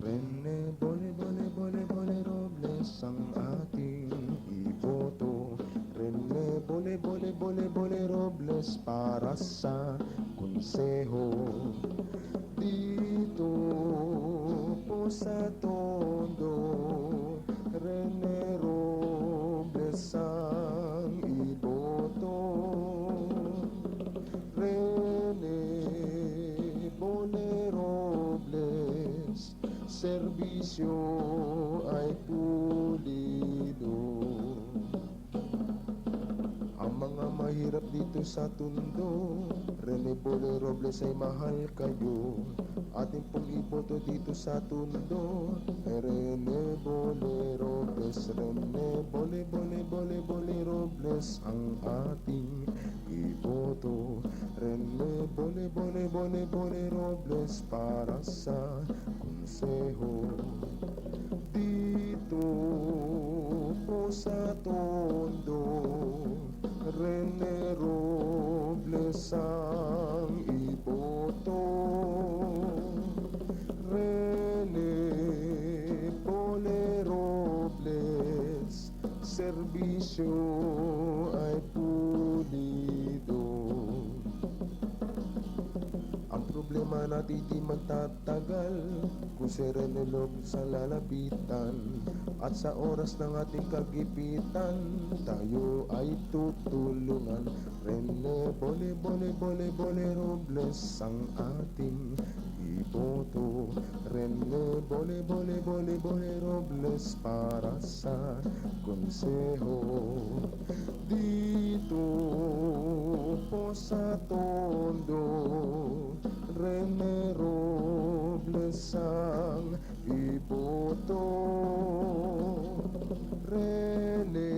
Rene Bole Bole Bole Bole Robles ang ating iboto. Rene Bole Bole Bole Bole Robles para sa konseho. Dito po sa Tondo, Rene Robles ang iboto. Rene Bole Robles, serbisyo ay pulido. Ang mga mahirap dito sa Tondo, Rene Bole Robles ay mahal kayo. Ating pong iboto dito sa Tondo, Rene Bole Robles. Rene Bole Bole Bole Bole Robles ang ating iboto. Rene Bole Bole Bole Bole Robles para sa konseho. Dito po sa Tondo, Rene Robles ang iboto. Rene Bole Robles, serbisyo ay pulido. Ang problema natin di magtatagal kung si Rene Robles ang lalapitan. At sa oras ng ating kagipitan, tayo ay tutulungan. Rene Bole Bole Bole Bole Robles ang ating iboto. Rene Bole Bole Bole Bole Robles para sa konseho. Dito po sa Tondo, Rene Robles ang iboto. Rene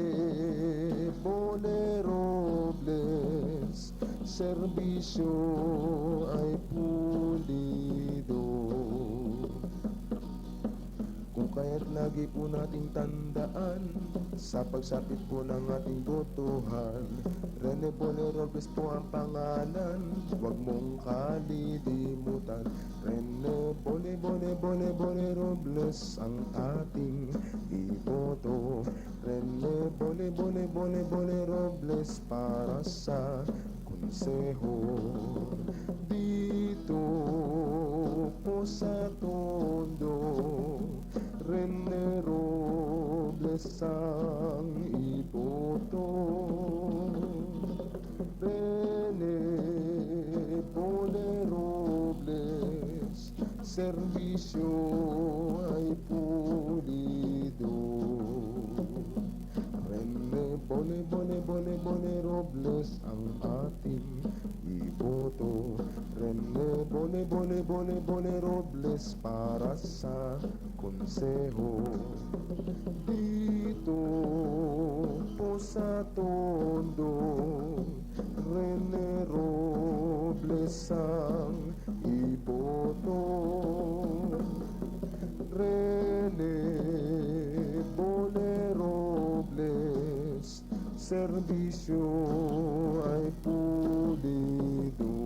Bole Robles, serbisyo ay pulido. Kung kaya't lagi po nating tandaan, sa pagsapit po ng ating botohan, Rene Bole Robles po ang pangalan, huwag mong kalilimutan. Rene Bole Bole Bole Bole Robles ang ating iboto. Rene Bole Bole Bole Bole Robles para sa konseho. Dito po sa Tondo, Rene Robles ang iboto. Rene Bole Robles, serbisyo ay pulido. Rene Bole Bole Bole Bole Robles ang ating iboto. Rene Bole Bole Bole Bole Robles para sa konseho. Dito po sa Tondo, Rene Robles ang iboto. Rene Bole Robles, serbisyo ay pulido.